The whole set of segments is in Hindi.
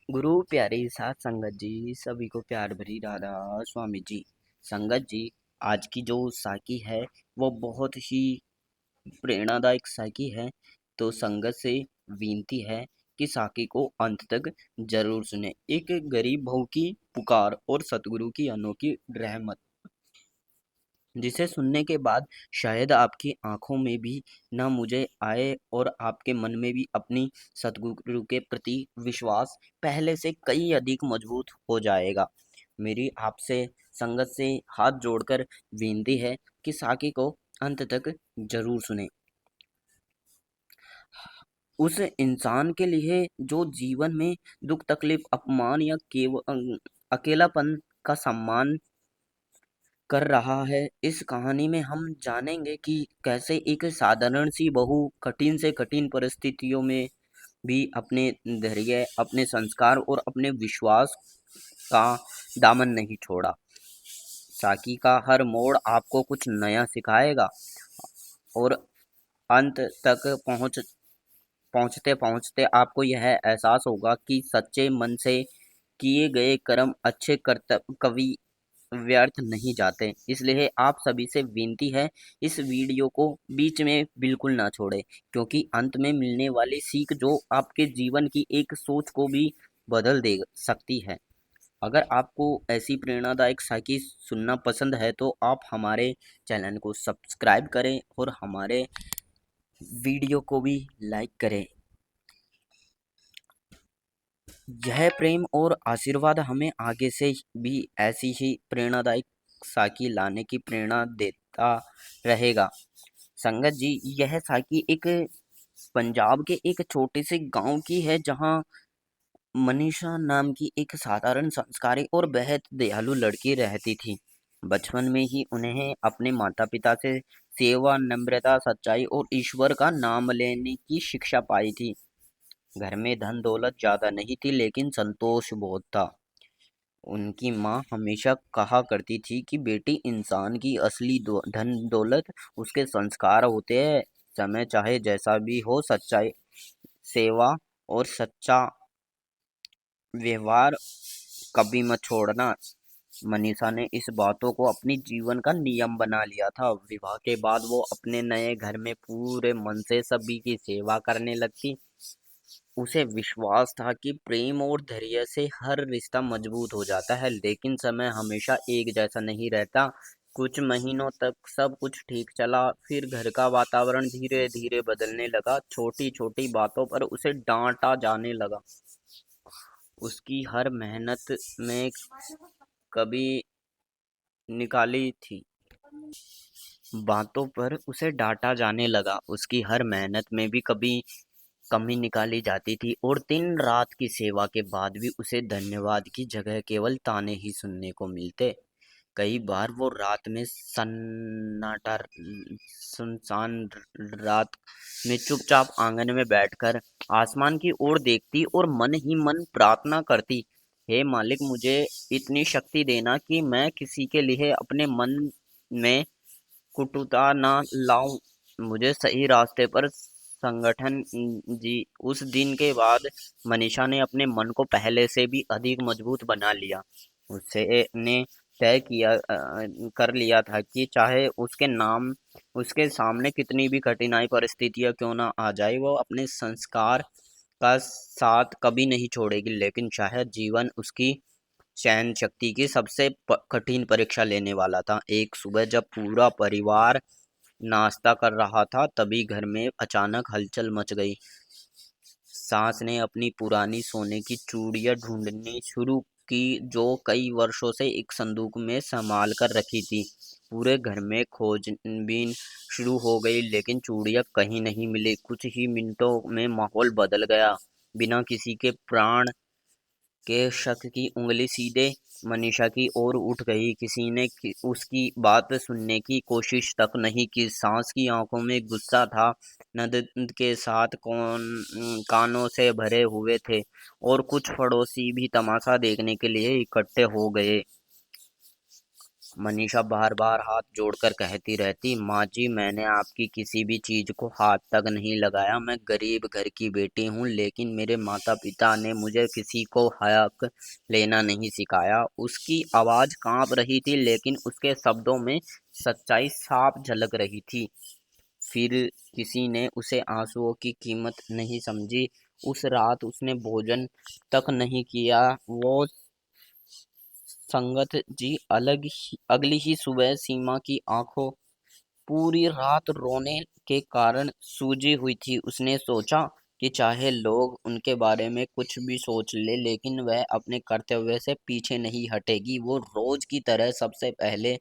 गुरु प्यारी साथ संगत जी, सभी को प्यार भरी राधा स्वामी जी। संगत जी, आज की जो साखी है वो बहुत ही प्रेरणादायक साखी है। तो संगत से विनती है कि साखी को अंत तक जरूर सुने। एक गरीब बहू की पुकार और सतगुरु की अनोखी रहमत, जिसे सुनने के बाद शायद आपकी आंखों में भी न मुझे आए और आपके मन में भी अपनी सतगुरु के प्रति विश्वास पहले से कई अधिक मजबूत हो जाएगा। मेरी आपसे संगत से हाथ जोड़कर विनती है कि साकी को अंत तक जरूर सुने। उस इंसान के लिए जो जीवन में दुख तकलीफ अपमान या केवल अकेलापन का सम्मान कर रहा है। इस कहानी में हम जानेंगे कि कैसे एक साधारण सी बहू कठिन से कठिन परिस्थितियों में भी अपने धैर्य, अपने संस्कार और अपने विश्वास का दामन नहीं छोड़ा। साकी का हर मोड़ आपको कुछ नया सिखाएगा और अंत तक पहुंचते पहुंचते आपको यह एहसास होगा कि सच्चे मन से किए गए कर्म अच्छे कर्तव्य कवि व्यर्थ नहीं जाते। इसलिए आप सभी से विनती है, इस वीडियो को बीच में बिल्कुल ना छोड़ें, क्योंकि अंत में मिलने वाली सीख जो आपके जीवन की एक सोच को भी बदल दे सकती है। अगर आपको ऐसी प्रेरणादायक साखी सुनना पसंद है तो आप हमारे चैनल को सब्सक्राइब करें और हमारे वीडियो को भी लाइक करें। यह प्रेम और आशीर्वाद हमें आगे से भी ऐसी ही प्रेरणादायक साखी लाने की प्रेरणा देता रहेगा। संगत जी, यह साखी एक पंजाब के एक छोटे से गांव की है, जहां मनीषा नाम की एक साधारण संस्कारी और बेहद दयालु लड़की रहती थी। बचपन में ही उन्हें अपने माता पिता से सेवा, नम्रता, सच्चाई और ईश्वर का नाम लेने की शिक्षा पाई थी। घर में धन दौलत ज्यादा नहीं थी, लेकिन संतोष बहुत था। उनकी माँ हमेशा कहा करती थी कि बेटी, इंसान की असली धन दौलत उसके संस्कार होते हैं। समय चाहे जैसा भी हो, सच्चाई, सेवा और सच्चा व्यवहार कभी मत छोड़ना। मनीषा ने इस बातों को अपनी जीवन का नियम बना लिया था। विवाह के बाद वो अपने नए घर में पूरे मन से सभी की सेवा करने लगती। उसे विश्वास था कि प्रेम और धैर्य से हर रिश्ता मजबूत हो जाता है, लेकिन समय हमेशा एक जैसा नहीं रहता। कुछ महीनों तक सब कुछ ठीक चला, फिर घर का वातावरण धीरे धीरे बदलने लगा। छोटी छोटी बातों पर उसे डांटा जाने लगा। उसकी हर मेहनत में कभी निकाली थी बातों पर उसे डांटा जाने लगा। उसकी हर मेहनत में भी कभी कमी निकाली जाती थी और दिन रात की सेवा के बाद भी उसे धन्यवाद की जगह केवल ताने ही सुनने को मिलते। कई बार वो रात में सुनसान रात में चुपचाप आंगन में बैठकर आसमान की ओर देखती और मन ही मन प्रार्थना करती, हे मालिक, मुझे इतनी शक्ति देना कि मैं किसी के लिए अपने मन में कुटुता ना लाऊं, मुझे सही रास्ते पर संगठन। जी, उस दिन के बाद मनीषा ने अपने मन को पहले से भी अधिक मजबूत बना लिया। उससे ने तय कर लिया था कि चाहे उसके सामने कितनी भी कठिनाई परिस्थितियां क्यों ना आ जाए, वो अपने संस्कार का साथ कभी नहीं छोड़ेगी। लेकिन शायद जीवन उसकी सहन शक्ति की सबसे कठिन परीक्षा लेने वाला था। एक सुबह जब पूरा परिवार नाश्ता कर रहा था, तभी घर में अचानक हलचल मच गई। सास ने अपनी पुरानी सोने की चूड़ियां ढूंढनी शुरू की, जो कई वर्षों से एक संदूक में संभाल कर रखी थी। पूरे घर में खोजबीन शुरू हो गई, लेकिन चूड़ियां कहीं नहीं मिली। कुछ ही मिनटों में माहौल बदल गया। बिना किसी के प्राण के शक की उंगली सीधे मनीषा की ओर उठ गई। किसी ने उसकी बात सुनने की कोशिश तक नहीं की। सास की आंखों में गुस्सा था, ननद के साथ कानों से भरे हुए थे और कुछ पड़ोसी भी तमाशा देखने के लिए इकट्ठे हो गए। मनीषा बार बार हाथ जोड़कर कहती रहती, माँ जी मैंने आपकी किसी भी चीज को हाथ तक नहीं लगाया। मैं गरीब घर की बेटी हूँ, लेकिन मेरे माता पिता ने मुझे किसी को हक लेना नहीं सिखाया। उसकी आवाज कांप रही थी, लेकिन उसके शब्दों में सच्चाई साफ झलक रही थी। फिर किसी ने उसे आंसुओं की कीमत नहीं समझी। उस रात उसने भोजन तक नहीं किया। वो संगत जी अगली ही सुबह सीमा की आंखों पूरी रात रोने के कारण सूजी हुई थी। उसने सोचा कि चाहे लोग उनके बारे में कुछ भी सोच ले, लेकिन वह अपने कर्तव्य से पीछे नहीं हटेगी। वो रोज की तरह सबसे पहले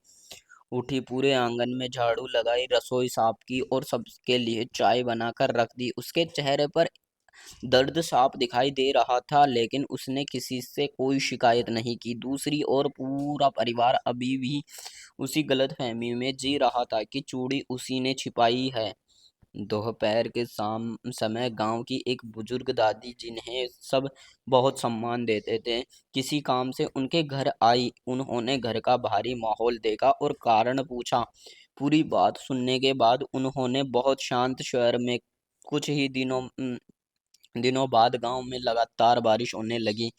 उठी, पूरे आंगन में झाड़ू लगाई, रसोई साफ की और सबके लिए चाय बनाकर रख दी। उसके चेहरे पर दर्द साफ दिखाई दे रहा था, लेकिन उसने किसी से कोई शिकायत नहीं की। दूसरी ओर पूरा परिवार अभी भी उसी गलतफहमी में जी रहा था कि चूड़ी उसी ने छिपाई है। दोपहर के शाम समय गांव की एक बुजुर्ग दादी, जिन्हें सब बहुत सम्मान देते थे, किसी काम से उनके घर आई। उन्होंने घर का भारी माहौल देखा और कारण पूछा। पूरी बात सुनने के बाद उन्होंने बहुत शांत स्वर में, कुछ ही दिनों बाद गांव में लगातार बारिश होने लगी।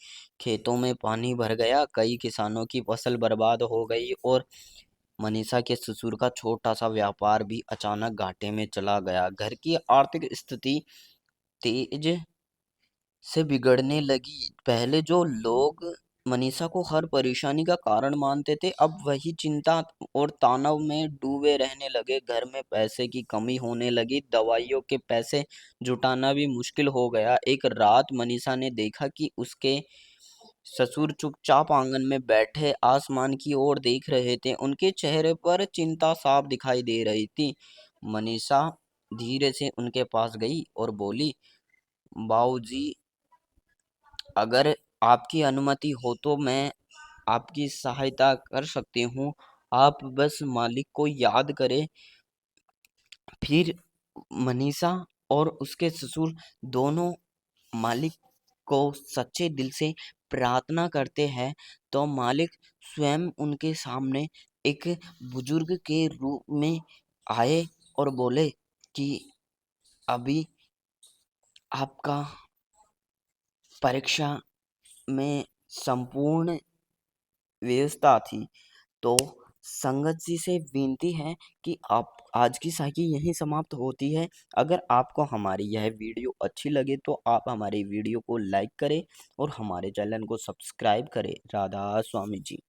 खेतों में पानी भर गया, कई किसानों की फसल बर्बाद हो गई और मनीषा के ससुर का छोटा सा व्यापार भी अचानक घाटे में चला गया। घर की आर्थिक स्थिति तेज से बिगड़ने लगी। पहले जो लोग मनीषा को हर परेशानी का कारण मानते थे, अब वही चिंता और तनाव में डूबे रहने लगे। घर में पैसे की कमी होने लगी, दवाइयों के पैसे जुटाना भी मुश्किल हो गया। एक रात मनीषा ने देखा कि उसके ससुर चुपचाप आंगन में बैठे आसमान की ओर देख रहे थे। उनके चेहरे पर चिंता साफ दिखाई दे रही थी। मनीषा धीरे से उनके पास गई और बोली, बाबूजी, अगर आपकी अनुमति हो तो मैं आपकी सहायता कर सकती हूँ। आप बस मालिक को याद करें। फिर मनीषा और उसके ससुर दोनों मालिक को सच्चे दिल से प्रार्थना करते हैं, तो मालिक स्वयं उनके सामने एक बुजुर्ग के रूप में आए और बोले कि अभी आपका परीक्षा में संपूर्ण व्यवस्था थी। तो संगत जी से विनती है कि आप आज की साखी यहीं समाप्त होती है। अगर आपको हमारी यह वीडियो अच्छी लगे तो आप हमारी वीडियो को लाइक करें और हमारे चैनल को सब्सक्राइब करें। राधा स्वामी जी।